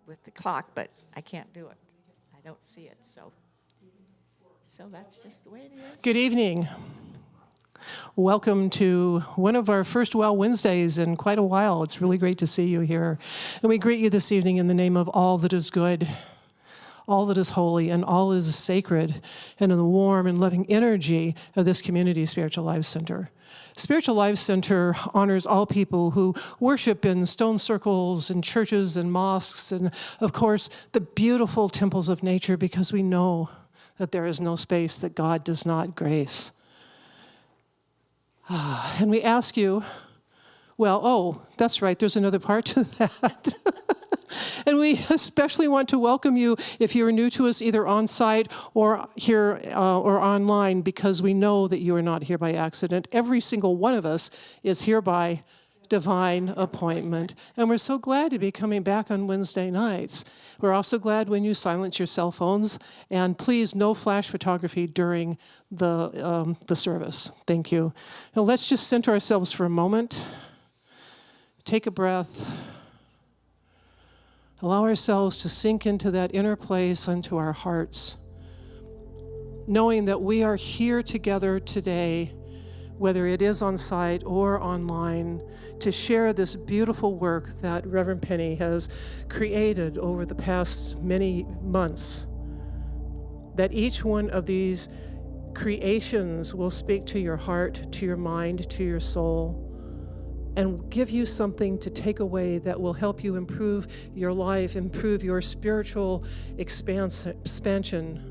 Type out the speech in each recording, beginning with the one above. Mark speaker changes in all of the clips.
Speaker 1: with the clock, but I can't do it. I don't see it, so that's just the way it is.
Speaker 2: Good evening. Welcome to one of our first Well Wednesdays in quite a while. It's really great to see you here. And we greet you this evening in the name of all that is good, all that is holy, and all that is sacred, and in the warm and loving energy of this community Spiritual Life Center. Spiritual Life Center honors all people who worship in stone circles and churches and mosques and, of course, the beautiful temples of nature, because we know that there is no space that God does not grace. And we ask you, that's right, there's another part to that. And we especially want to welcome you if you are new to us, either on site or here or online, because we know that you are not here by accident. Every single one of us is here by divine appointment. And we're so glad to be coming back on Wednesday nights. We're also glad when you silence your cell phones. And please, no flash photography during the service. Thank you. Now let's just center ourselves for a moment. Take a breath. Allow ourselves to sink into that inner place, into our hearts, knowing that we are here together today, whether it is on site or online, to share this beautiful work that Reverend Penny has created over the past many months. That each one of these creations will speak to your heart, to your mind, to your soul, and give you something to take away that will help you improve your life, improve your spiritual expansion,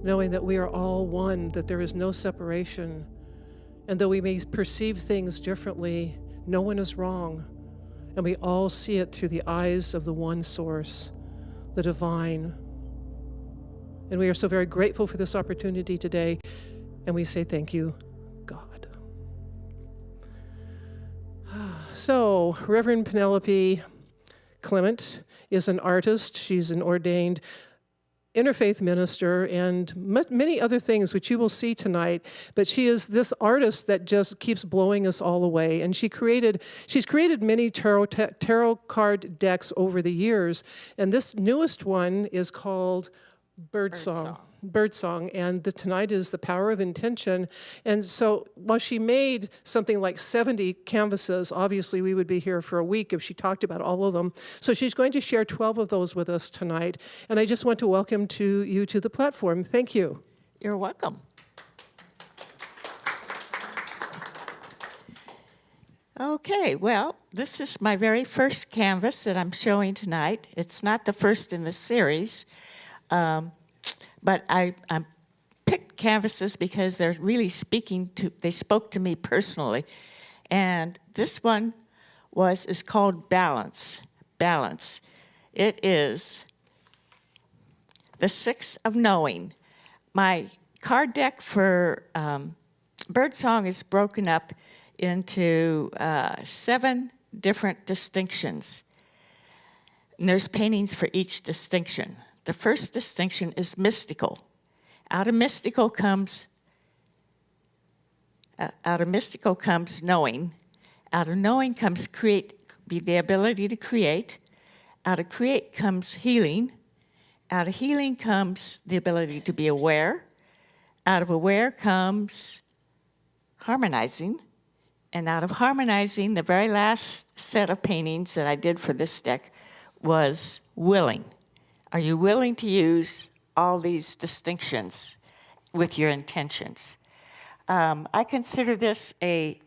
Speaker 2: knowing that we are all one, that there is no separation. And though we may perceive things differently, no one is wrong. And we all see it through the eyes of the one source, the divine. And we are so very grateful for this opportunity today. And we say thank you, God. So, Reverend Penelope Clement is an artist. She's an ordained interfaith minister and many other things which you will see tonight. But she is this artist that just keeps blowing us all away. And she's created many tarot card decks over the years. And this newest one is called Birdsong, and tonight is The Power of Intention. And so while she made something like 70 canvases, obviously we would be here for a week if she talked about all of them. So she's going to share 12 of those with us tonight. And I just want to welcome you to the platform. Thank you.
Speaker 1: You're welcome. Okay, well, this is my very first canvas that I'm showing tonight. It's not the first in the series. But I picked canvases because they're really they spoke to me personally. And this one is called Balance. Balance. It is the 6 of Knowing. My card deck for Birdsong is broken up into 7 different distinctions. And there's paintings for each distinction. The first distinction is mystical. Out of mystical comes knowing. Out of knowing comes the ability to create. Out of create comes healing. Out of healing comes the ability to be aware. Out of aware comes harmonizing. And out of harmonizing, the very last set of paintings that I did for this deck was willing. Are you willing to use all these distinctions with your intentions? I consider this a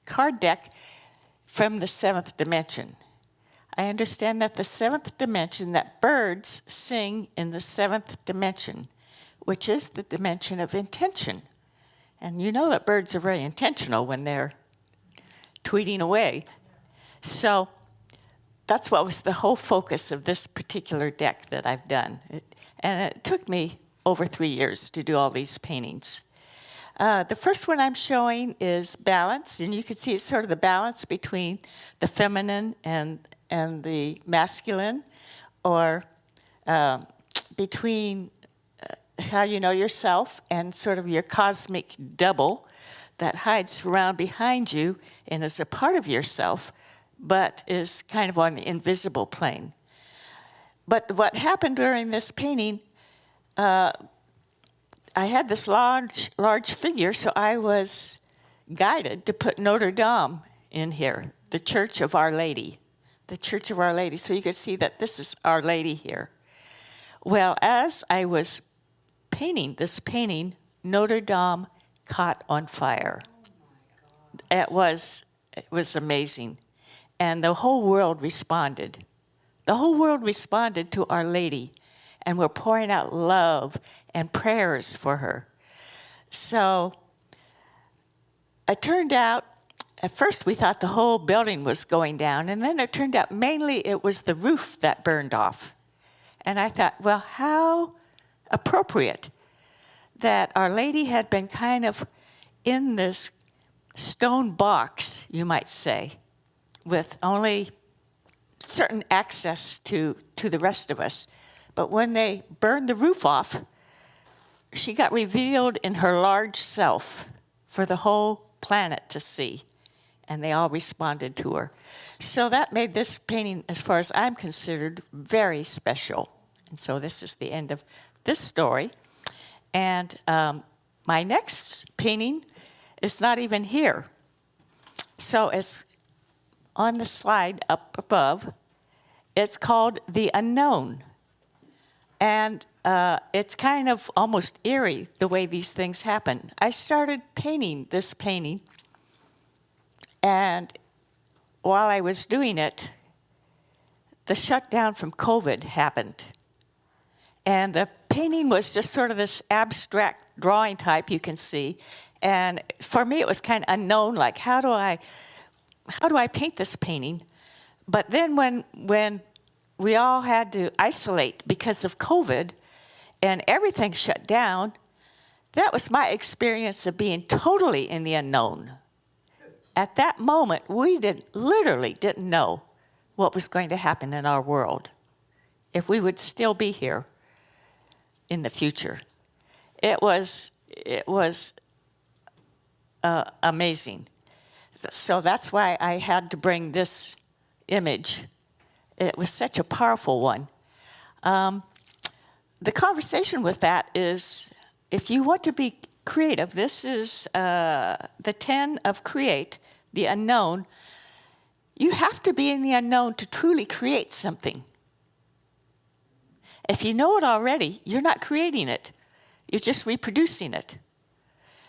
Speaker 1: card deck from the 7th dimension. I understand that the 7th dimension, that birds sing in the 7th dimension, which is the dimension of intention. And you know that birds are very intentional when they're tweeting away. So that's what was the whole focus of this particular deck that I've done. And it took me over 3 years to do all these paintings. The first one I'm showing is Balance, and you can see it's sort of the balance between the feminine and the masculine, or between how you know yourself and sort of your cosmic double that hides around behind you and is a part of yourself, but is kind of on the invisible plane. But what happened during this painting, I had this large figure, so I was guided to put Notre Dame in here, the Church of Our Lady. The Church of Our Lady. So you can see that this is Our Lady here. Well, as I was painting this painting, Notre Dame caught on fire. It was amazing. And the whole world responded. The whole world responded to Our Lady, and we're pouring out love and prayers for her. So it turned out, at first we thought the whole building was going down, and then it turned out mainly it was the roof that burned off. And I thought, well, how appropriate that Our Lady had been kind of in this stone box, you might say, with only certain access to the rest of us. But when they burned the roof off, she got revealed in her large self for the whole planet to see. And they all responded to her. So that made this painting, as far as I'm considered, very special. And so this is the end of this story. And my next painting is not even here. So as on the slide up above, it's called The Unknown. And it's kind of almost eerie the way these things happen. I started painting this painting, and while I was doing it, the shutdown from COVID happened. And the painting was just sort of this abstract drawing type you can see. And for me, it was kind of unknown, like, how do I paint this painting? But then when we all had to isolate because of COVID and everything shut down, that was my experience of being totally in the unknown. At that moment, we literally didn't know what was going to happen in our world, if we would still be here in the future. It was amazing. So that's why I had to bring this image. It was such a powerful one. The conversation with that is, if you want to be creative, this is the 10 of create, the unknown. You have to be in the unknown to truly create something. If you know it already, you're not creating it. You're just reproducing it.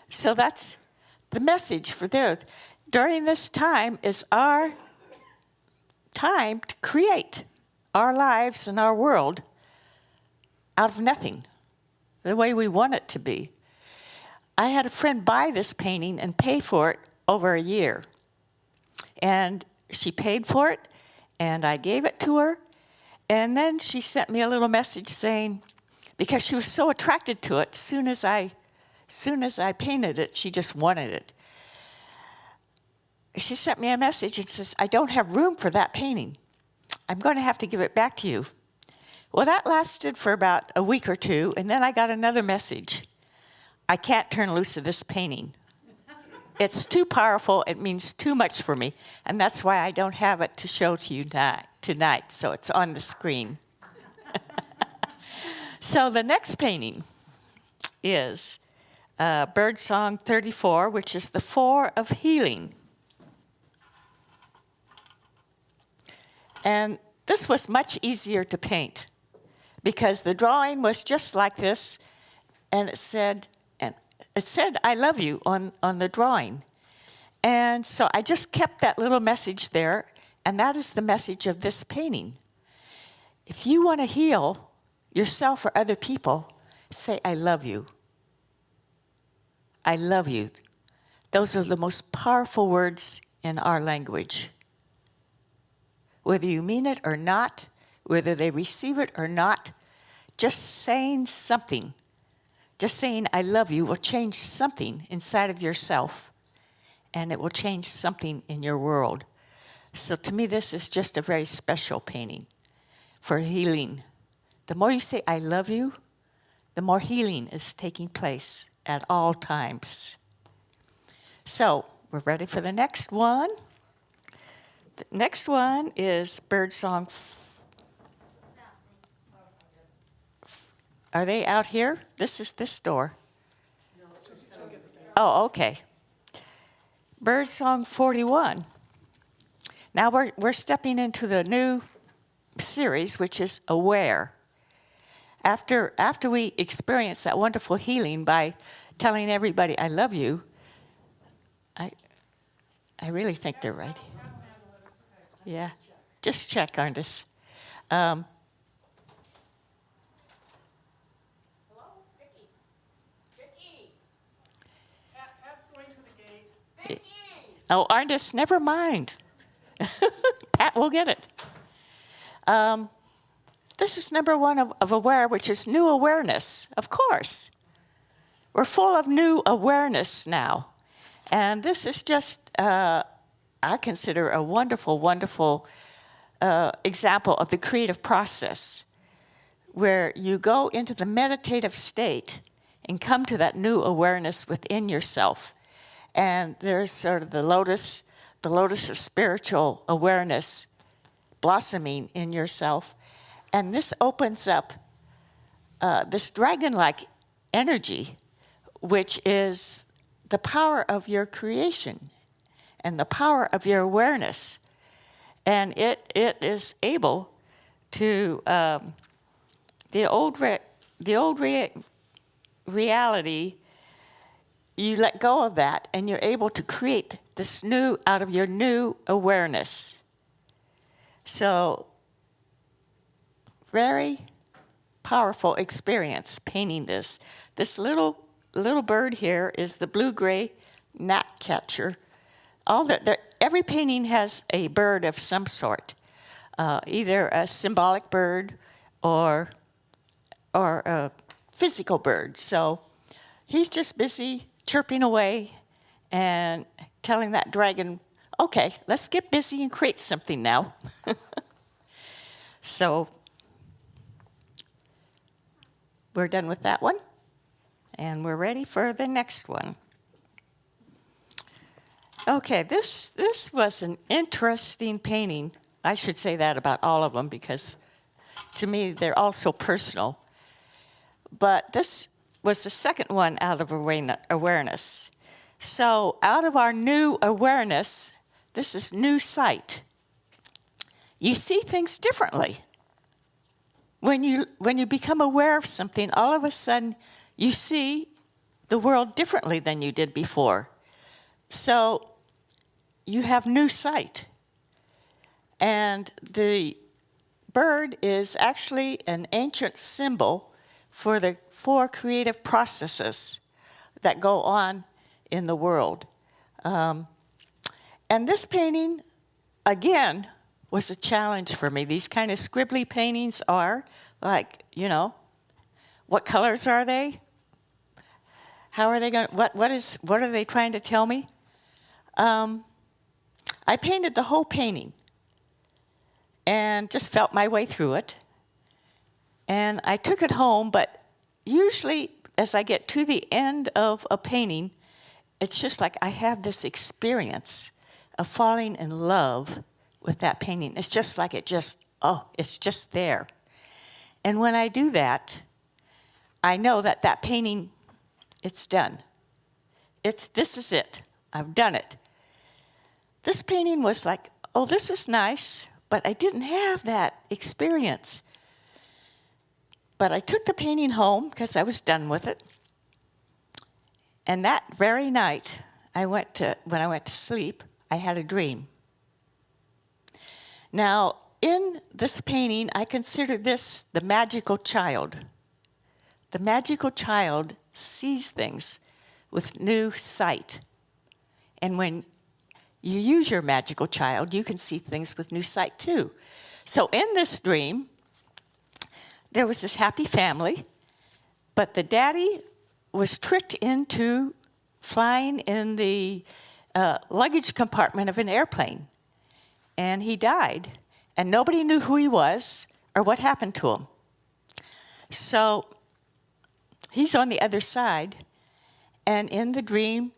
Speaker 1: So that's the message for there. During this time is our time to create our lives and our world out of nothing, the way we want it to be. I had a friend buy this painting and pay for it over a year. And she paid for it, and I gave it to her. And then she sent me a little message saying, because she was so attracted to it, as soon as I painted it, she just wanted it. She sent me a message and says, I don't have room for that painting. I'm going to have to give it back to you. Well, that lasted for about a week or two, and then I got another message. I can't turn loose of this painting. It's too powerful. It means too much for me, and that's why I don't have it to show to you tonight, so it's on the screen. So the next painting is Birdsong 34, which is the 4 of healing. And this was much easier to paint because the drawing was just like this, and it said, I love you on the drawing. And so I just kept that little message there, and that is the message of this painting. If you want to heal yourself or other people, say, I love you. I love you. Those are the most powerful words in our language. Whether you mean it or not, whether they receive it or not, just saying something, just saying I love you will change something inside of yourself, and it will change something in your world. So to me, this is just a very special painting for healing. The more you say I love you, the more healing is taking place at all times. So we're ready for the next one. The next one is Birdsong. Are they out here? This is this door. Oh, okay. Birdsong 41. Now we're stepping into the new series, which is Aware. After we experience that wonderful healing by telling everybody I love you, I really think they're right. Yeah, just check on this.
Speaker 2: Hello, Vicky. Vicky. Pat's going to the gate. Vicky.
Speaker 1: Oh, Arndis, never mind. Pat will get it. This is number one of Aware, which is new awareness, of course. We're full of new awareness now. And this is just, I consider, a wonderful, wonderful example of the creative process, where you go into the meditative state and come to that new awareness within yourself. And there's sort of the lotus of spiritual awareness blossoming in yourself. And this opens up this dragon-like energy, which is the power of your creation and the power of your awareness. And it is able to, the old reality, you let go of that and you're able to create this new out of your new awareness. So, very powerful experience painting this. This little bird here is the blue-gray gnatcatcher. Every painting has a bird of some sort, either a symbolic bird or a physical bird. So he's just busy chirping away and telling that dragon, okay, let's get busy and create something now. So we're done with that one, and we're ready for the next one. Okay, this was an interesting painting. I should say that about all of them because to me they're all so personal. But this was the second one out of awareness. So out of our new awareness, this is new sight. You see things differently. When you become aware of something, all of a sudden you see the world differently than you did before. So you have new sight. And the bird is actually an ancient symbol for the four creative processes that go on in the world. And this painting, again, was a challenge for me. These kind of scribbly paintings are like, what colors are they? How are they going? What are they trying to tell me? I painted the whole painting and just felt my way through it. And I took it home, but usually as I get to the end of a painting, it's just like I have this experience of falling in love with that painting. It's just like it's just there. And when I do that, I know that painting, it's done. This is it. I've done it. This painting was like, oh, this is nice, but I didn't have that experience. But I took the painting home because I was done with it. And that very night, when I went to sleep, I had a dream. Now, in this painting, I consider this the magical child. The magical child sees things with new sight. And when you use your magical child, you can see things with new sight too. So in this dream, there was this happy family, but the daddy was tricked into flying in the luggage compartment of an airplane. And he died, and nobody knew who he was or what happened to him. So he's on the other side, and in the dream,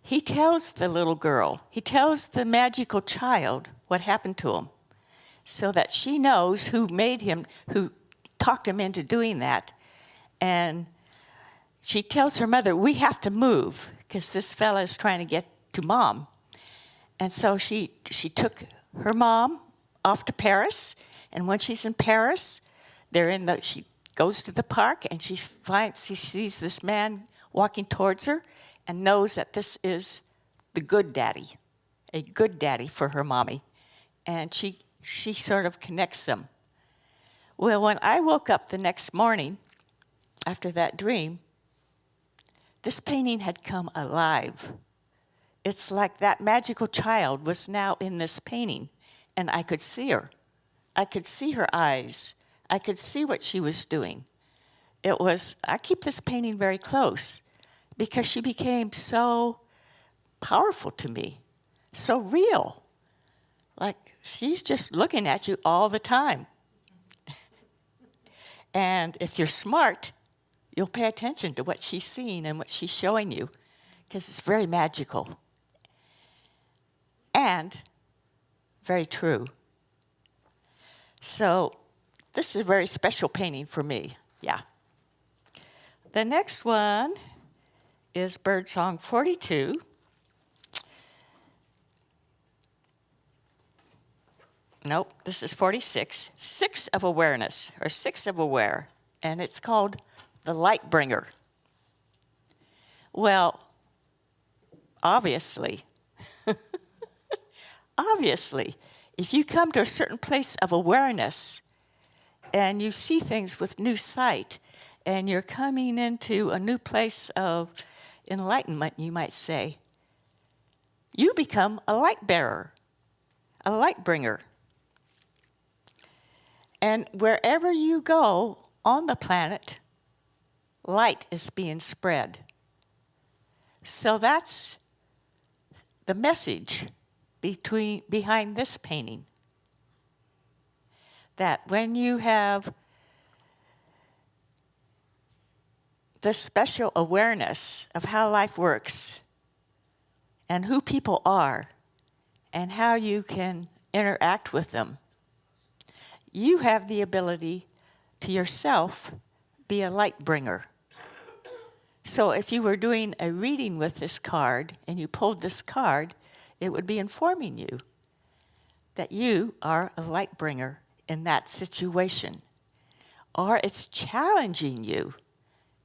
Speaker 1: he tells the little girl, he tells the magical child what happened to him, so that she knows who made him, who talked him into doing that. And she tells her mother, we have to move because this fella is trying to get to Mom. And so she took her mom off to Paris. And when she's in Paris, she goes to the park and she sees this man walking towards her and knows that this is the good daddy, a good daddy for her mommy. And she sort of connects them. Well, when I woke up the next morning after that dream, this painting had come alive. It's like that magical child was now in this painting, and I could see her. I could see her eyes. I could see what she was doing. I keep this painting very close because she became so powerful to me, so real. Like she's just looking at you all the time. And if you're smart, you'll pay attention to what she's seeing and what she's showing you because it's very magical and very true. So this is a very special painting for me, yeah. The next one is Birdsong 42. Nope, this is 46. 6 of awareness, or 6 of aware, and it's called the light bringer. Well, obviously, if you come to a certain place of awareness and you see things with new sight and you're coming into a new place of enlightenment, you might say, you become a light bearer, a light bringer. And wherever you go on the planet, light is being spread. So that's the message behind this painting. That when you have the special awareness of how life works and who people are and how you can interact with them, you have the ability to yourself be a light bringer. So if you were doing a reading with this card and you pulled this card, it would be informing you that you are a light bringer in that situation. Or it's challenging you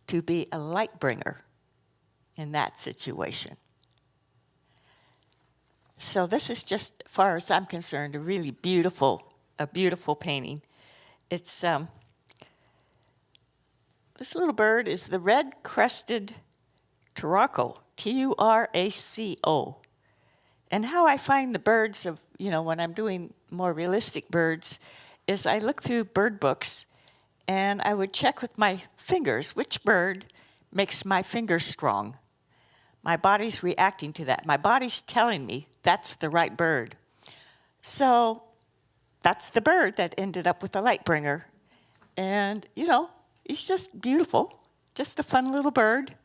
Speaker 1: to be a light bringer in that situation. So this is just, as far as I'm concerned, a really beautiful painting. It's this little bird is the red-crested turaco, T-U-R-A-C-O. And how I find the birds of, when I'm doing more realistic birds, is I look through bird books and I would check with my fingers which bird makes my fingers strong. My body's reacting to that. My body's telling me that's the right bird. So that's the bird that ended up with the light bringer. And, he's just beautiful, just a fun little bird.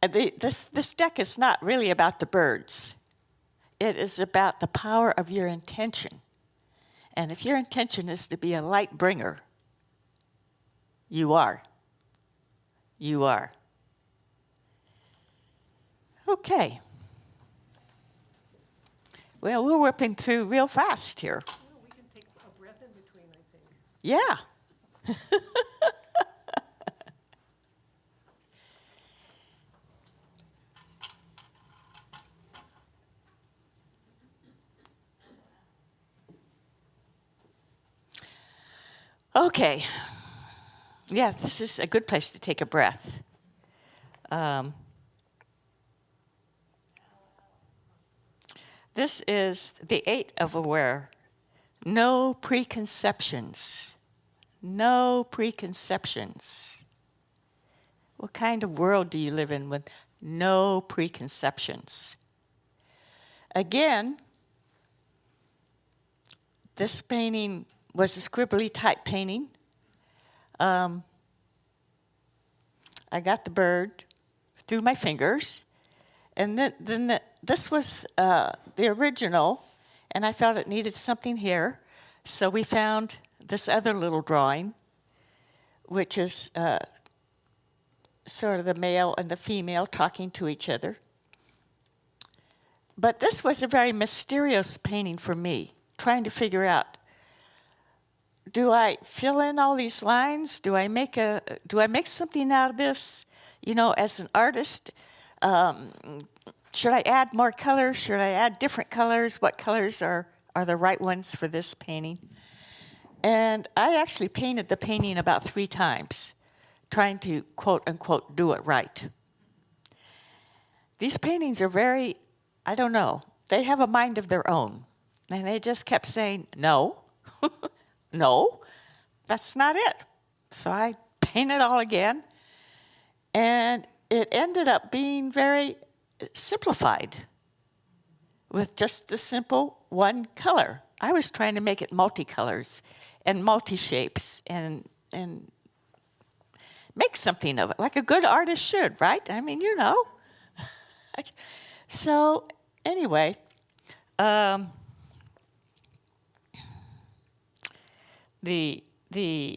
Speaker 1: This deck is not really about the birds. It is about the power of your intention. And if your intention is to be a light bringer, you are. You are. Okay. Well, we're whipping through real fast here.
Speaker 2: Well, we can take a breath in between, I think.
Speaker 1: Yeah. Okay. Yeah, this is a good place to take a breath. This is the 8 of aware. No preconceptions. No preconceptions. What kind of world do you live in with no preconceptions? Again, this painting was a scribbly type painting. I got the bird through my fingers, and then this was the original, and I felt it needed something here. So we found this other little drawing, which is sort of the male and the female talking to each other. But this was a very mysterious painting for me, trying to figure out, do I fill in all these lines? Do I make something out of this? You know, as an artist, should I add more colors? Should I add different colors? What colors are the right ones for this painting? And I actually painted the painting about 3 times, trying to, quote unquote, do it right. These paintings are very, I don't know, they have a mind of their own. And they just kept saying, no, no, that's not it. So I painted all again. And it ended up being very simplified with just the simple one color. I was trying to make it multicolors and multi-shapes and make something of it, like a good artist should, right? I mean, you know. So anyway, the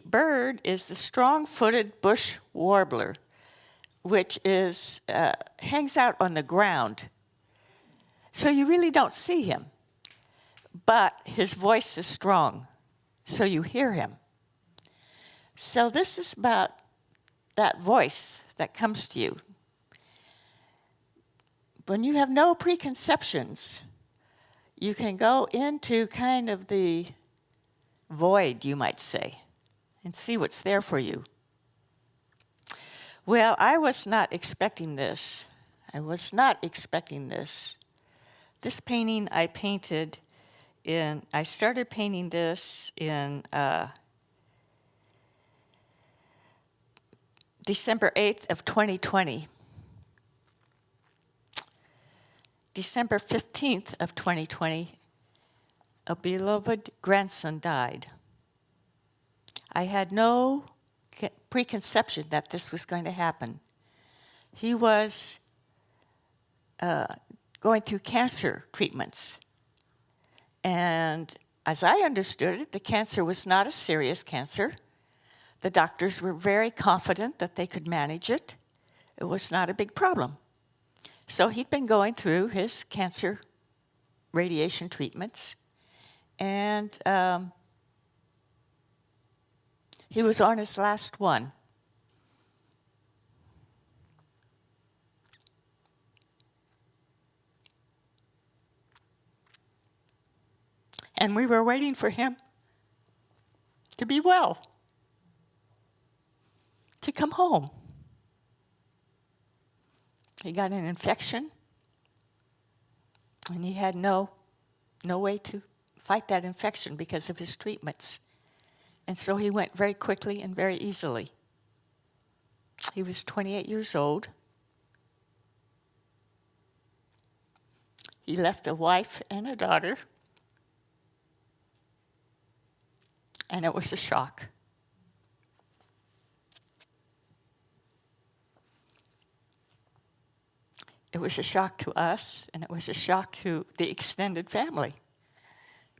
Speaker 1: bird is the strong-footed bush warbler, which is hangs out on the ground. So you really don't see him, but his voice is strong, so you hear him. So this is about that voice that comes to you. When you have no preconceptions, you can go into kind of the void, you might say, and see what's there for you. Well, I was not expecting this. I was not expecting this. This painting I started painting this in December 8th of 2020. December 15th of 2020, a beloved grandson died. I had no preconception that this was going to happen. He was going through cancer treatments. And as I understood it, the cancer was not a serious cancer. The doctors were very confident that they could manage it. It was not a big problem. So he'd been going through his cancer radiation treatments, and he was on his last one. And we were waiting for him to be well, to come home. He got an infection, and he had no way to fight that infection because of his treatments. And so he went very quickly and very easily. He was 28 years old. He left a wife and a daughter, and it was a shock. It was a shock to us, and it was a shock to the extended family,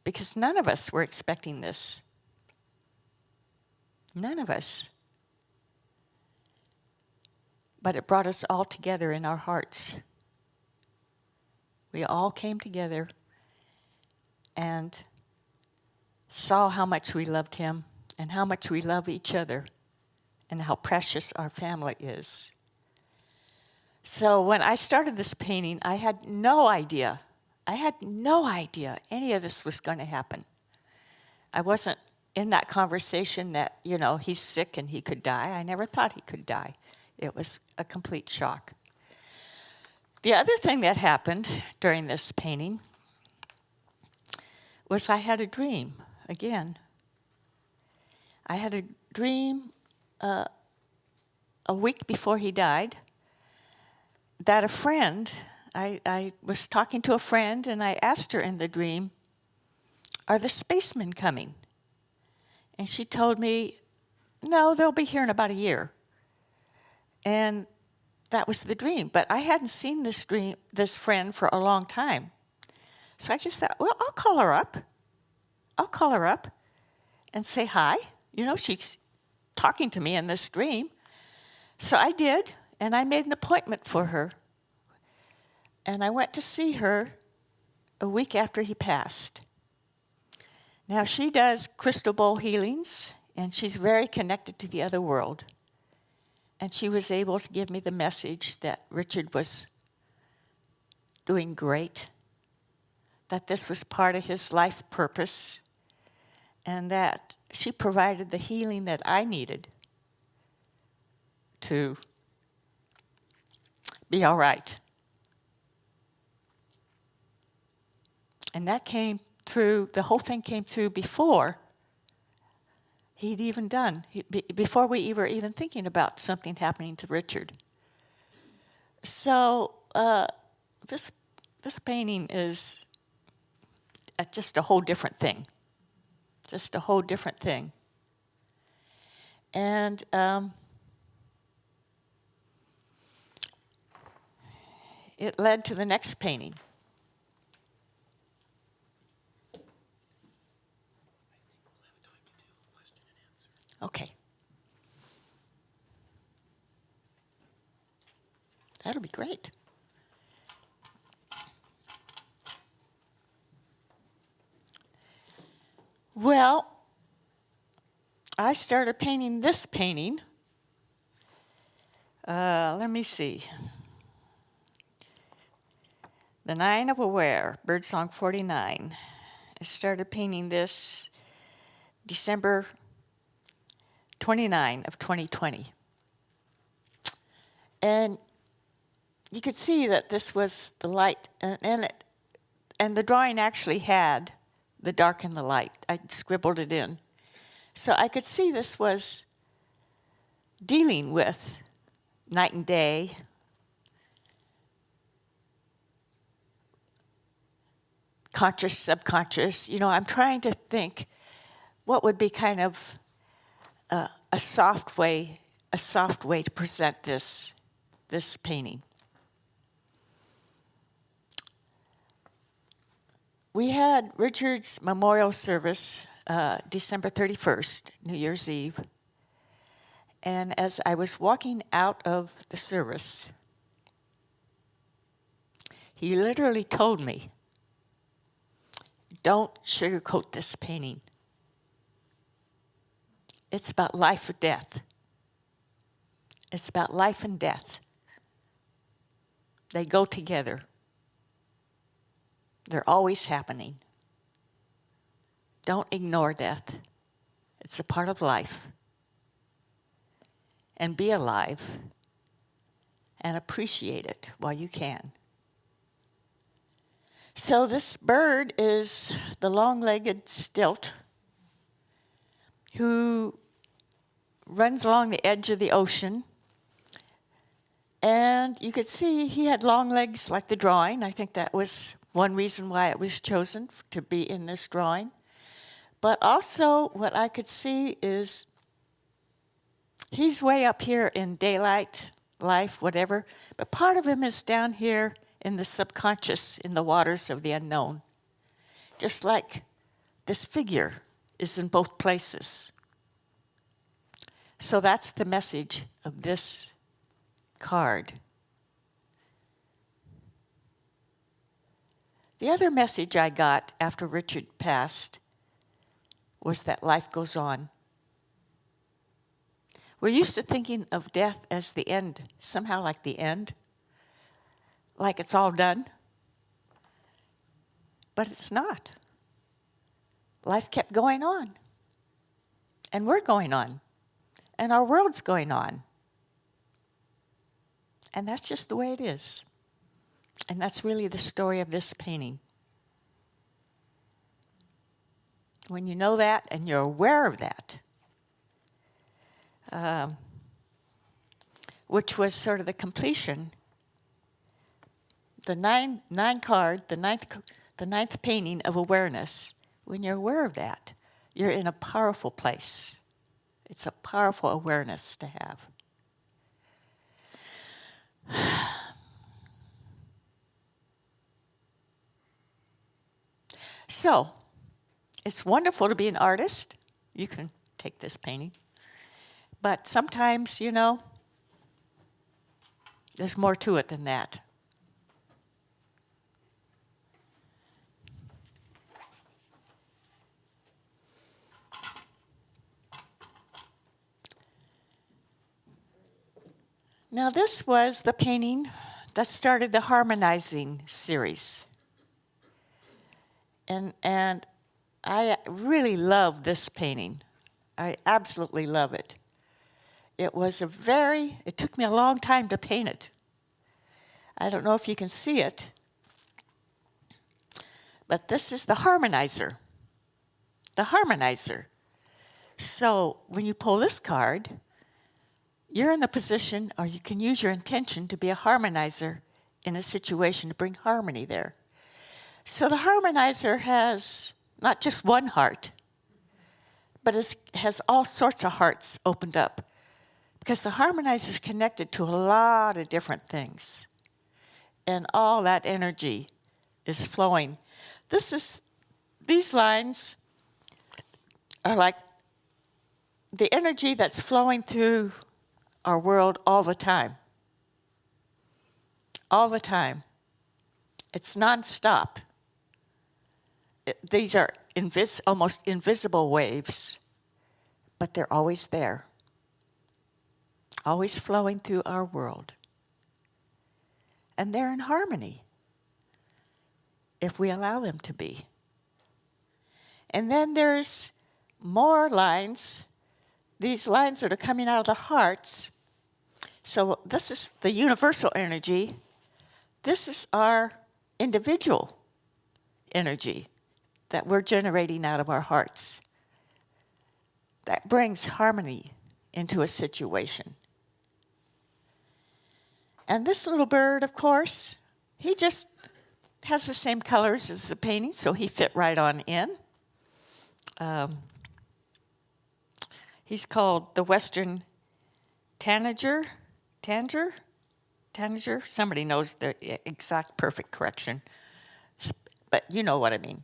Speaker 1: because none of us were expecting this. None of us. But it brought us all together in our hearts. We all came together and saw how much we loved him and how much we love each other and how precious our family is. So when I started this painting, I had no idea. Any of this was going to happen. I wasn't in that conversation that, you know, he's sick and he could die. I never thought he could die. It was a complete shock. The other thing that happened during this painting was I had a dream again. I had a dream a week before he died that a friend, I was talking to a friend, and I asked her in the dream, "Are the spacemen coming?" And she told me, "No, they'll be here in about a year." And that was the dream. But I hadn't seen this friend for a long time. So I just thought, well, I'll call her up. I'll call her up and say hi. You know, she's talking to me in this dream. So I did, and I made an appointment for her. And I went to see her a week after he passed. Now, she does crystal bowl healings, and she's very connected to the other world. And she was able to give me the message that Richard was doing great, that this was part of his life purpose, and that she provided the healing that I needed to be all right. And that came through, the whole thing came through before he'd even done, before we were even thinking about something happening to Richard. So this painting is just a whole different thing. Just a whole different thing. And it led to the next painting. Okay. That'll be great. Well, I started painting this painting. Let me see. The Nine of Aware, Birdsong 49. I started painting this December 29 of 2020. And you could see that this was the light, and the drawing actually had the dark and the light. I scribbled it in. So I could see this was dealing with night and day, conscious, subconscious. You know, I'm trying to think what would be kind of a soft way to present this painting. We had Richard's memorial service December 31st, New Year's Eve. And as I was walking out of the service, he literally told me, "Don't sugarcoat this painting. It's about life or death. It's about life and death. They go together. They're always happening. Don't ignore death. It's a part of life. And be alive and appreciate it while you can." So this bird is the long-legged stilt who runs along the edge of the ocean. And you could see he had long legs like the drawing. I think that was one reason why it was chosen to be in this drawing. But also what I could see is he's way up here in daylight, life, whatever. But part of him is down here in the subconscious, in the waters of the unknown. Just like this figure is in both places. So that's the message of this card. The other message I got after Richard passed was that life goes on. We're used to thinking of death as the end, somehow like the end, like it's all done. But it's not. Life kept going on. And we're going on. And our world's going on. And that's just the way it is. And that's really the story of this painting. When you know that and you're aware of that, which was sort of the completion, the nine card, the ninth painting of awareness. When you're aware of that, you're in a powerful place. It's a powerful awareness to have. So, it's wonderful to be an artist. You can take this painting. But sometimes, you know, there's more to it than that. Now, this was the painting that started the Harmonizing series. And I really love this painting. I absolutely love it. It took me a long time to paint it. I don't know if you can see it, but this is the Harmonizer. The Harmonizer. So when you pull this card, you're in the position, or you can use your intention to be a harmonizer in a situation to bring harmony there. So the Harmonizer has not just one heart, but it has all sorts of hearts opened up, because the Harmonizer is connected to a lot of different things, and all that energy is flowing. These lines are like the energy that's flowing through our world all the time. All the time. It's nonstop. These are almost invisible waves, but they're always there. Always flowing through our world. And they're in harmony, if we allow them to be. And then there's more lines. These lines that are coming out of the hearts. So this is the universal energy. This is our individual energy that we're generating out of our hearts. That brings harmony into a situation. And this little bird, of course, he just has the same colors as the painting, so he fit right on in. He's called the Western Tanager. Tanager? Somebody knows the exact perfect correction, but you know what I mean.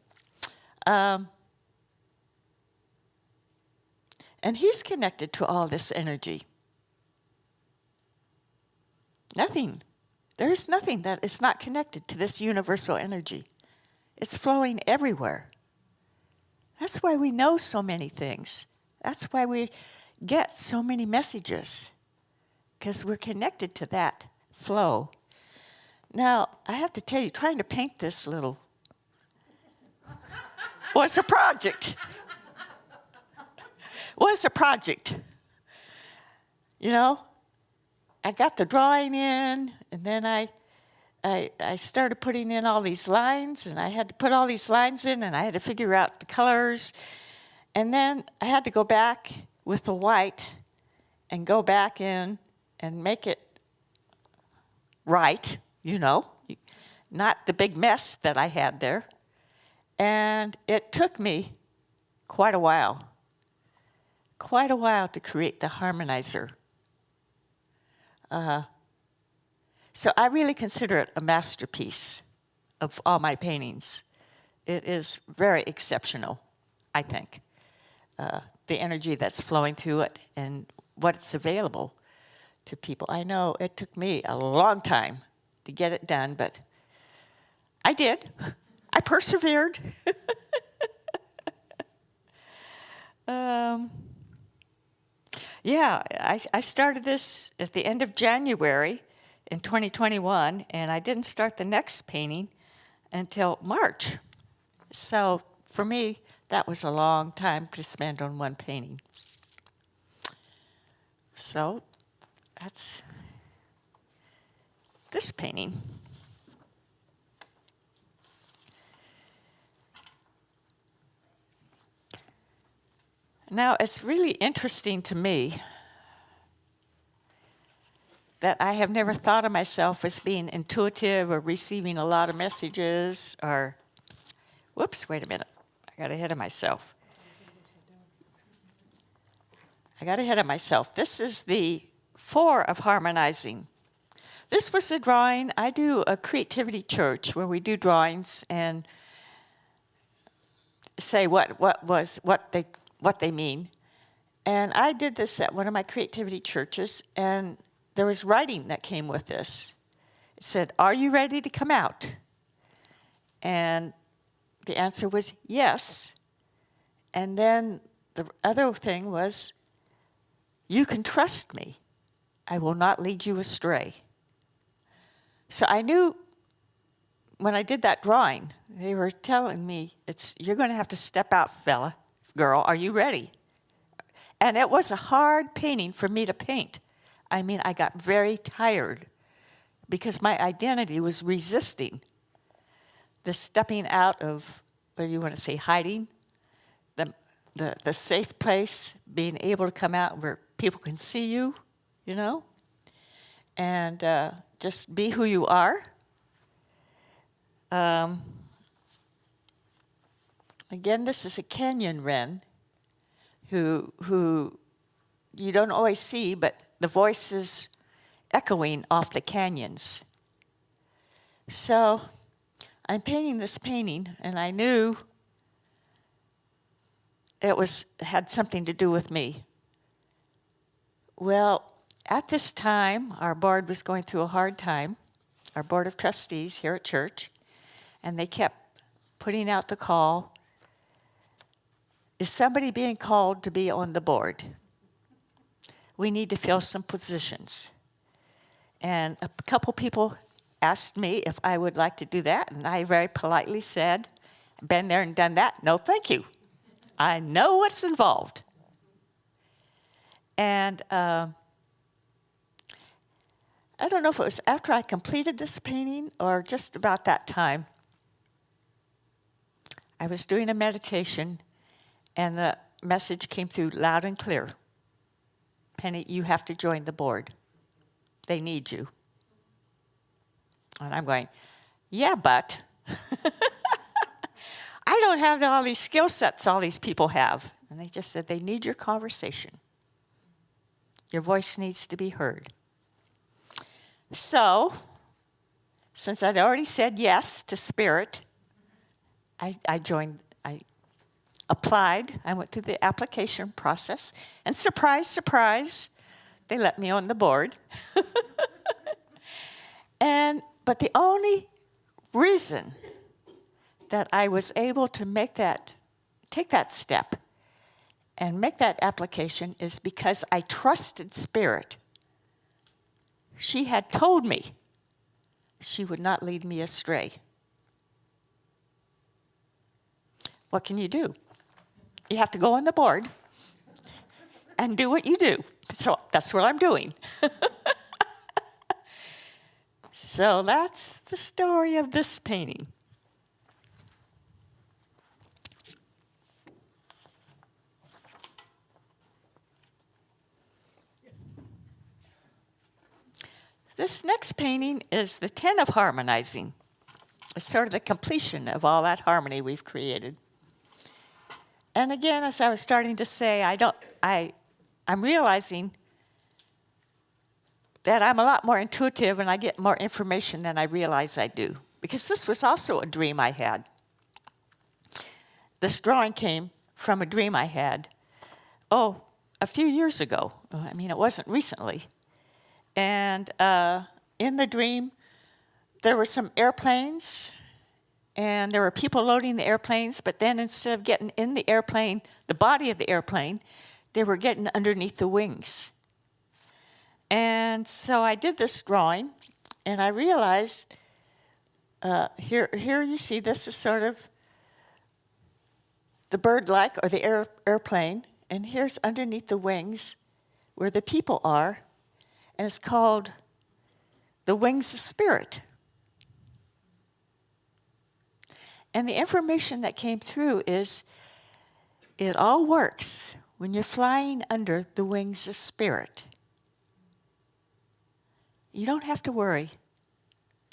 Speaker 1: And he's connected to all this energy. There is nothing that is not connected to this universal energy. It's flowing everywhere. That's why we know so many things. That's why we get so many messages, because we're connected to that flow. Now, I have to tell you, trying to paint this little was a project. Was a project. You know, I got the drawing in, and then I started putting in all these lines, and I had to put all these lines in, and I had to figure out the colors. And then I had to go back with the white and go back in and make it right, you know, not the big mess that I had there. And it took me quite a while to create the Harmonizer. So I really consider it a masterpiece of all my paintings. It is very exceptional, I think. The energy that's flowing through it and what's available to people. I know it took me a long time to get it done, but I did. I persevered. Yeah, I started this at the end of January in 2021, and I didn't start the next painting until March. So for me, that was a long time to spend on one painting. So that's this painting. Now, it's really interesting to me that I have never thought of myself as being intuitive or receiving a lot of messages or, whoops, wait a minute. I got ahead of myself. This is the 4 of harmonizing. this was a drawing. I do a creativity church where we do drawings and say what they mean. And I did this at one of my creativity churches, and there was writing that came with this. It said, "Are you ready to come out?" And the answer was yes. And then the other thing was, "You can trust me. I will not lead you astray." So I knew when I did that drawing, they were telling me, "You're going to have to step out, fella, girl. Are you ready?" And it was a hard painting for me to paint. I mean, I got very tired because my identity was resisting the stepping out of, what do you want to say, hiding, the safe place, being able to come out where people can see you, you know, and just be who you are. Again, this is a canyon wren who you don't always see, but the voice is echoing off the canyons. So I'm painting this painting, and I knew it had something to do with me. Well, at this time, our board was going through a hard time, our board of trustees here at church, and they kept putting out the call, "Is somebody being called to be on the board? We need to fill some positions." And a couple people asked me if I would like to do that, and I very politely said, "Been there and done that. No, thank you. I know what's involved." And I don't know if it was after I completed this painting or just about that time. I was doing a meditation, and the message came through loud and clear. "Penny, you have to join the board. They need you." And I'm going, "Yeah, but I don't have all these skill sets all these people have." And they just said, "They need your conversation. Your voice needs to be heard." So, since I'd already said yes to Spirit, I joined, I applied, I went through the application process, and surprise, surprise, they let me on the board. But the only reason that I was able to take that step and make that application is because I trusted Spirit. She had told me she would not lead me astray. What can you do? You have to go on the board and do what you do. So that's what I'm doing. So that's the story of this painting. This next painting is the 10 of harmonizing. It's sort of the completion of all that harmony we've created. And again, as I was starting to say, I'm realizing that I'm a lot more intuitive and I get more information than I realize I do. Because this was also a dream I had. This drawing came from a dream I had, a few years ago. I mean, it wasn't recently. And in the dream, there were some airplanes, and there were people loading the airplanes, but then instead of getting in the airplane, the body of the airplane, they were getting underneath the wings. And so I did this drawing, and I realized, here you see this is sort of the bird-like, or the airplane, and here's underneath the wings where the people are, and it's called the wings of Spirit. And the information that came through is it all works when you're flying under the wings of Spirit. You don't have to worry.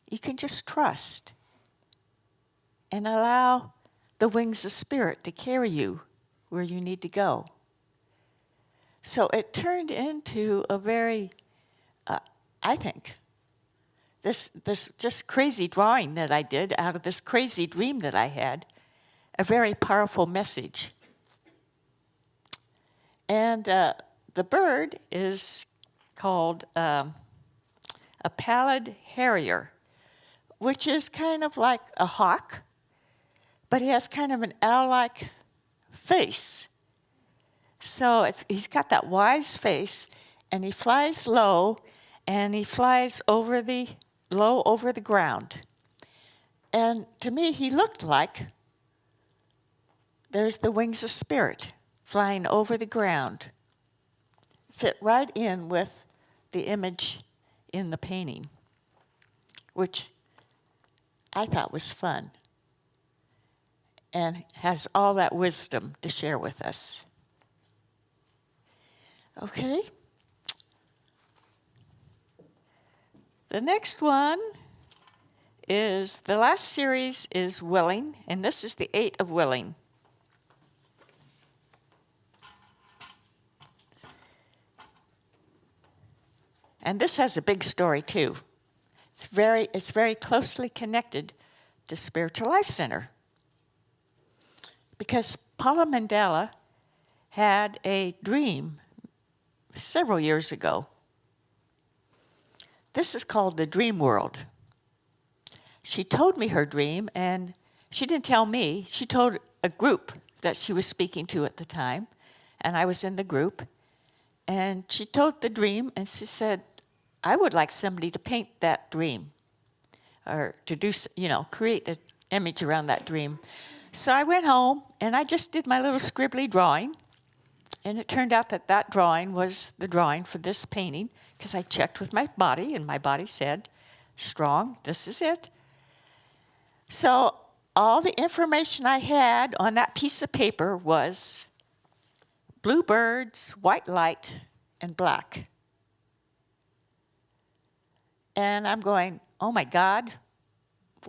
Speaker 1: You can just trust and allow the wings of Spirit to carry you where you need to go. So it turned into a very, I think, this just crazy drawing that I did out of this crazy dream that I had, a very powerful message. And the bird is called a pallid harrier, which is kind of like a hawk, but he has kind of an owl-like face. So he's got that wise face, and he flies low, and he flies low over the ground. And to me, he looked like there's the wings of spirit flying over the ground. Fit right in with the image in the painting, which I thought was fun and has all that wisdom to share with us. Okay. The next one is, the last series is Willing, and this is the 8 of Willing. And this has a big story too. It's very closely connected to Spiritual Life Center. Because Paula Mandela had a dream several years ago. This is called the dream world. She told me her dream, and she didn't tell me. She told a group that she was speaking to at the time, and I was in the group. And she told the dream, and she said, I would like somebody to paint that dream, or to do, create an image around that dream. So I went home, and I just did my little scribbly drawing, and it turned out that that drawing was the drawing for this painting, because I checked with my body, and my body said, strong, this is it. So all the information I had on that piece of paper was blue birds, white light, and black. And I'm going, oh my God,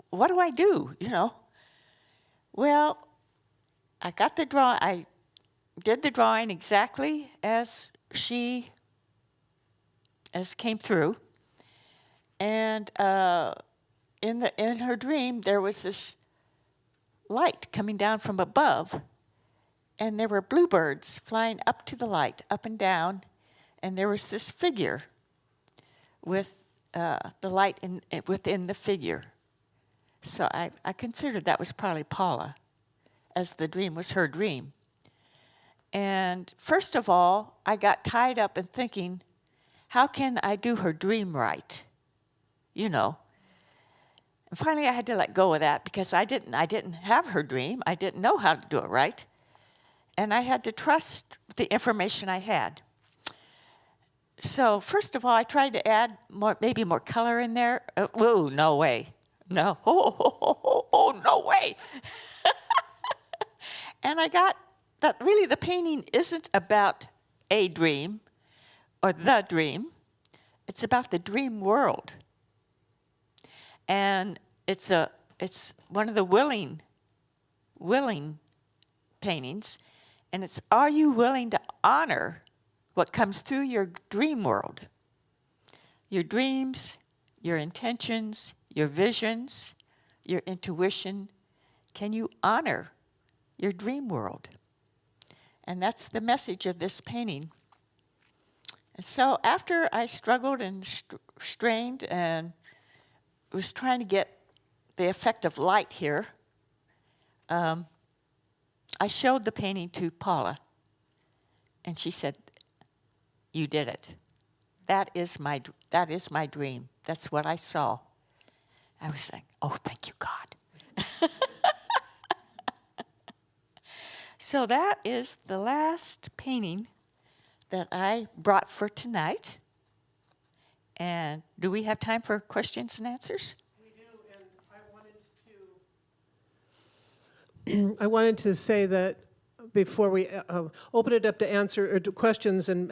Speaker 1: what do I do, Well, I got the drawing, I did the drawing exactly as came through. And in her dream, there was this light coming down from above, and there were bluebirds flying up to the light, up and down, and there was this figure with the light within the figure. So I considered that was probably Paula, as the dream was her dream. And first of all, I got tied up in thinking, how can I do her dream right? And finally I had to let go of that, because I didn't have her dream. I didn't know how to do it right. And I had to trust the information I had. So first of all, I tried to add maybe more color in there. Whoa, no way. No. Oh, no way. And I got that really the painting isn't about a dream or the dream. It's about the dream world. And it's one of the willing paintings. And it's, are you willing to honor what comes through your dream world? Your dreams, your intentions, your visions, your intuition. Can you honor your dream world? And that's the message of this painting. And so after I struggled and strained and was trying to get the effect of light here, I showed the painting to Paula, and she said, you did it. That is my dream. That's what I saw. I was like, oh, thank you, God. So that is the last painting that I brought for tonight. And do we have time for questions and answers?
Speaker 2: We do, and I wanted to say that before we open it up to answer or to questions, and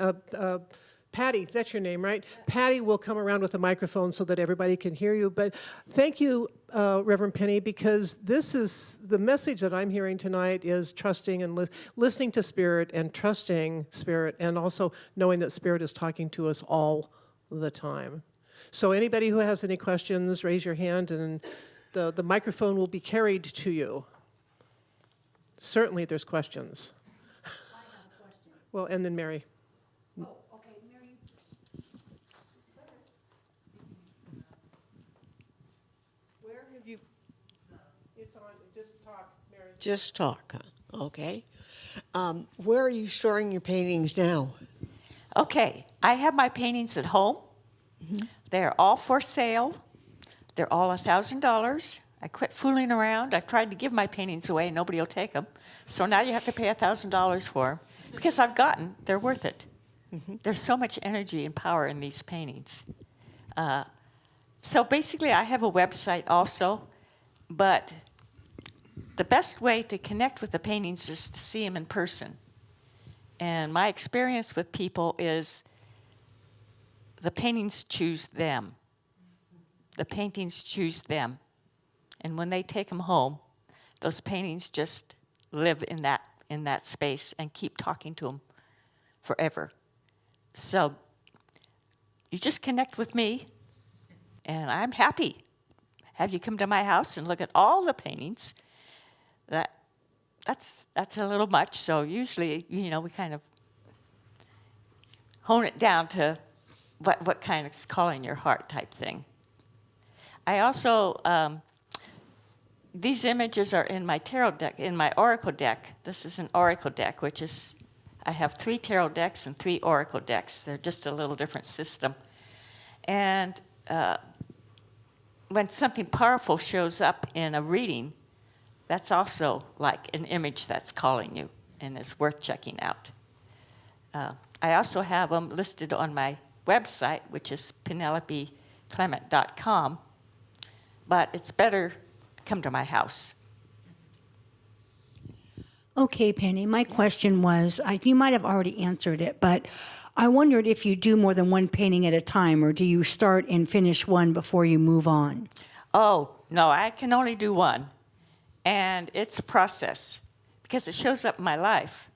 Speaker 2: Patty, that's your name, right? Patty will come around with a microphone so that everybody can hear you. But thank you, Reverend Penny, because this is the message that I'm hearing tonight is trusting and listening to Spirit and trusting Spirit, and also knowing that Spirit is talking to us all the time. So anybody who has any questions, raise your hand, and the microphone will be carried to you. Certainly there's questions.
Speaker 3: I have a question.
Speaker 2: Well, and then Mary.
Speaker 3: Oh, okay, Mary. Where have you,
Speaker 2: It's on, just talk, Mary.
Speaker 3: just talk, huh? Okay. Where are you storing your paintings now?
Speaker 1: Okay, I have my paintings at home. They're all for sale. They're all $1,000. I quit fooling around. I tried to give my paintings away. Nobody will take them. So now you have to pay $1,000 for them. Because I've gotten, they're worth it. There's so much energy and power in these paintings. So basically, I have a website also. But the best way to connect with the paintings is to see them in person. And my experience with people is the paintings choose them. The paintings choose them. And when they take them home, those paintings just live in that space and keep talking to them forever. So you just connect with me, and I'm happy. Have you come to my house and look at all the paintings? That's a little much. So usually, we kind of hone it down to what kind of calling your heart type thing. I also, these images are in my tarot deck, in my oracle deck. This is an oracle deck, which is, I have 3 tarot decks and 3 oracle decks. They're just a little different system. And when something powerful shows up in a reading, that's also like an image that's calling you and is worth checking out. I also have them listed on my website, which is penelopeclement.com, but it's better come to my house.
Speaker 4: Okay, Penny, my question was, you might have already answered it, but I wondered if you do more than one painting at a time, or do you start and finish one before you move on?
Speaker 1: Oh, no, I can only do one. And it's a process because it shows up in my life.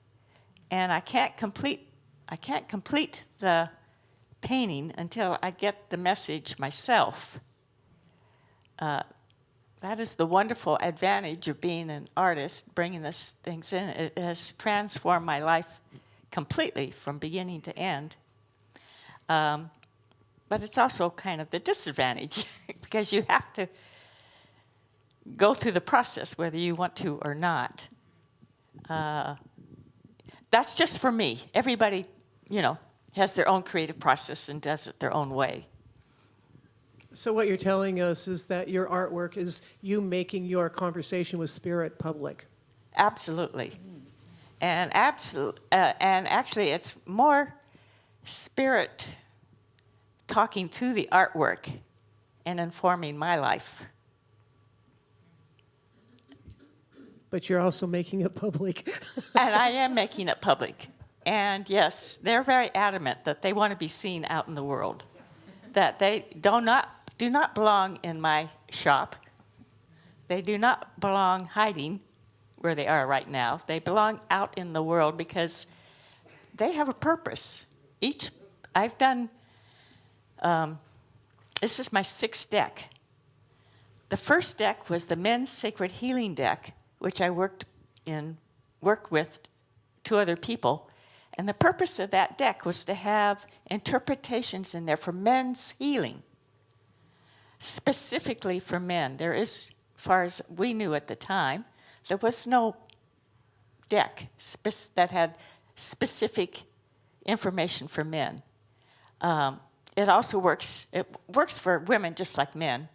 Speaker 1: And I can't complete the painting until I get the message myself. That is the wonderful advantage of being an artist, bringing these things in. It has transformed my life completely from beginning to end. But it's also kind of the disadvantage because you have to go through the process whether you want to or not. That's just for me. Everybody, has their own creative process and does it their own way.
Speaker 2: So what you're telling us is that your artwork is you making your conversation with spirit public.
Speaker 1: Absolutely. And actually, it's more spirit talking through the artwork and informing my life.
Speaker 2: But you're also making it public.
Speaker 1: And I am making it public. And yes, they're very adamant that they want to be seen out in the world, that they do not belong in my shop. They do not belong hiding where they are right now. They belong out in the world because they have a purpose. I've done, this is my 6th deck. The first deck was the Men's Sacred Healing deck, which I worked with 2 other people. And the purpose of that deck was to have interpretations in there for men's healing, specifically for men. There is, as far as we knew at the time, there was no deck that had specific information for men. It also works for women just like men.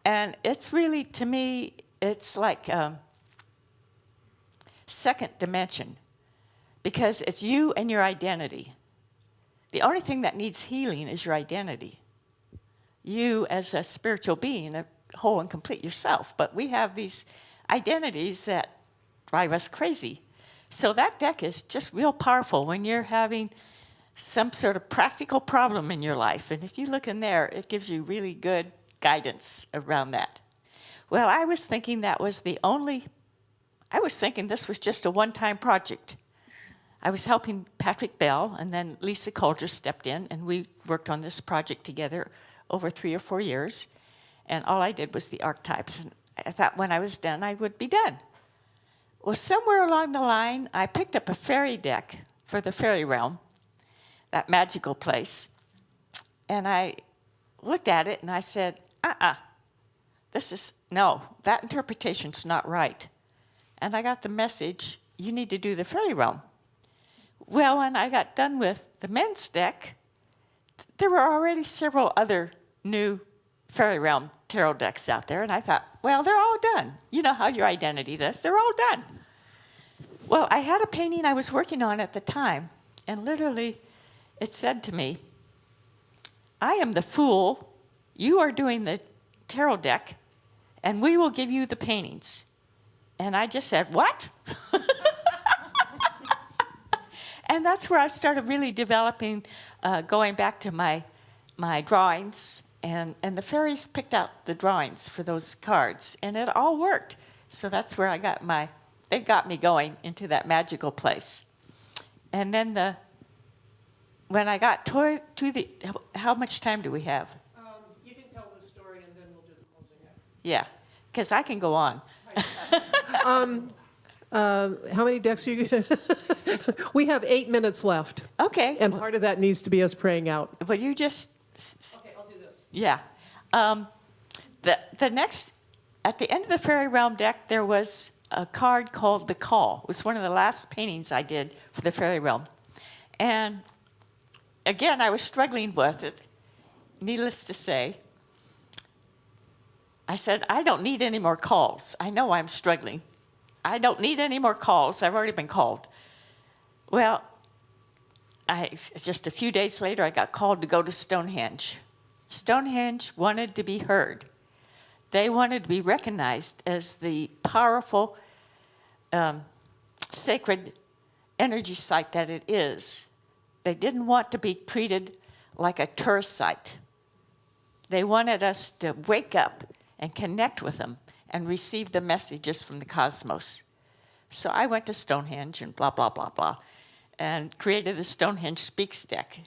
Speaker 1: And it's really, to me, it's like second dimension because it's you and your identity. The only thing that needs healing is your identity. You as a spiritual being, a whole and complete yourself. But we have these identities that drive us crazy. So that deck is just real powerful when you're having some sort of practical problem in your life. And if you look in there, it gives you really good guidance around that. Well, I was thinking this was just a one-time project. I was helping Patrick Bell, and then Lisa Colger stepped in, and we worked on this project together over 3 or 4 years, and all I did was the archetypes. And I thought when I was done, I would be done. Well, somewhere along the line, I picked up a fairy deck for the fairy realm, that magical place, and I looked at it and I said, that interpretation's not right. And I got the message, you need to do the fairy realm. Well, when I got done with the men's deck, there were already several other new fairy realm tarot decks out there, and I thought, well, they're all done. You know how your identity does. They're all done. Well, I had a painting I was working on at the time, and literally it said to me, I am the fool, you are doing the tarot deck, and we will give you the paintings. And I just said, what? And that's where I started really developing, going back to my drawings, and the fairies picked out the drawings for those cards, and it all worked. So that's where they got me going into that magical place. And then when I got to the, how much time do we have?
Speaker 2: You can tell the story and then we'll do the closing.
Speaker 1: Yeah, because I can go on.
Speaker 2: How many decks are you? We have 8 minutes left.
Speaker 1: Okay.
Speaker 2: And part of that needs to be us praying out.
Speaker 1: Well, you just...
Speaker 2: Okay, I'll do this.
Speaker 1: Yeah. The next, at the end of the fairy realm deck, there was a card called The Call. It was one of the last paintings I did for the fairy realm. And again, I was struggling with it. Needless to say, I said, I don't need any more calls. I know I'm struggling. I don't need any more calls. I've already been called. Well, just a few days later, I got called to go to Stonehenge. Stonehenge wanted to be heard. They wanted to be recognized as the powerful, sacred energy site that it is. They didn't want to be treated like a tourist site. They wanted us to wake up and connect with them and receive the messages from the cosmos. So I went to Stonehenge and blah, blah, blah, blah, and created the Stonehenge Speaks deck.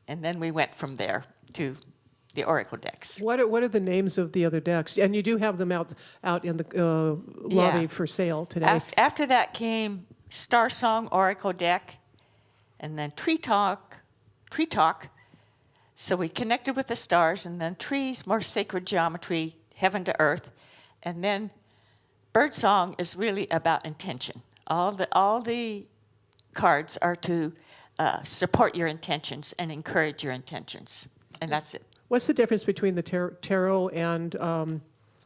Speaker 1: And then we went from there to the Oracle decks.
Speaker 2: What are the names of the other decks? And you do have them out in the lobby for sale today.
Speaker 1: After that came Star Song Oracle deck, and then Tree Talk. So we connected with the stars, and then trees, more sacred geometry, heaven to earth. And then Birdsong is really about intention. All the cards are to support your intentions and encourage your intentions. And that's it.
Speaker 2: What's the difference between the tarot and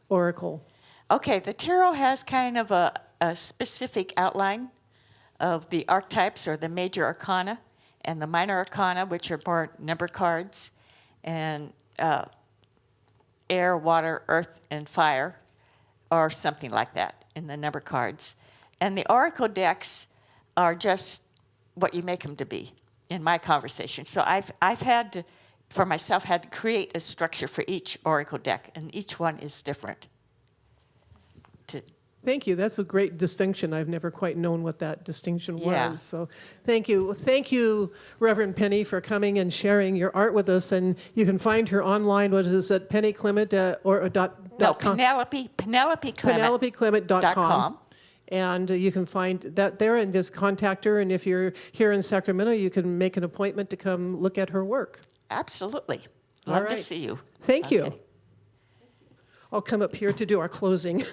Speaker 2: oracle?
Speaker 1: Okay, the tarot has kind of a specific outline of the archetypes or the major arcana, and the minor arcana, which are more number cards, and air, water, earth, and fire, or something like that in the number cards. And the oracle decks are just what you make them to be in my conversation. So I've had to, for myself, had to create a structure for each oracle deck, and each one is different.
Speaker 2: Thank you. That's a great distinction. I've never quite known what that distinction was.
Speaker 1: Yeah.
Speaker 2: So thank you. Thank you, Reverend Penny, for coming and sharing your art with us. And you can find her online. What is it? Penny Clement or dot com?
Speaker 1: Penelope Clement.
Speaker 2: PenelopeClement.com. And you can find that there and just contact her. And if you're here in Sacramento, you can make an appointment to come look at her work.
Speaker 1: Absolutely.
Speaker 2: All
Speaker 1: Love
Speaker 2: right.
Speaker 1: to see you.
Speaker 2: Thank you.
Speaker 1: Okay.
Speaker 2: I'll come up here to do our closing.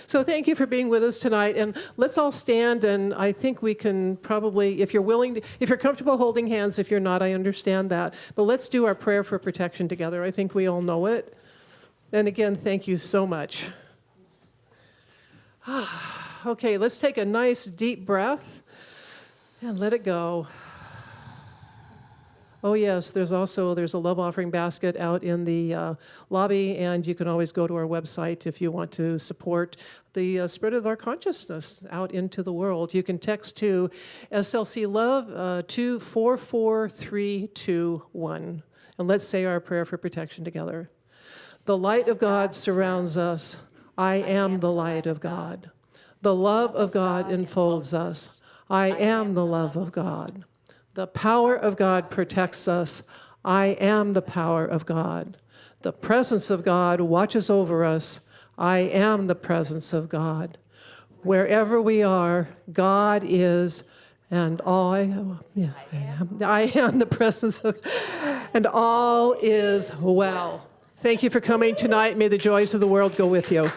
Speaker 2: So thank you for being with us tonight. And let's all stand, and I think we can probably, if you're willing to, if you're comfortable holding hands, if you're not, I understand that. But let's do our prayer for protection together. I think we all know it. And again, thank you so much. Okay, let's take a nice deep breath and let it go. Oh yes, there's a love offering basket out in the lobby, and you can always go to our website if you want to support the spread of our consciousness out into the world. You can text to SLC Love to 44321, and let's say our prayer for protection together. The light of God surrounds us. I am the light of God. The love of God enfolds us. I am the love of God. The power of God protects us. I am the power of God. The presence of God watches over us. I am the presence of God. Wherever we are, God is, and I am the presence of, and all is well. Thank you for coming tonight. May the joys of the world go with you.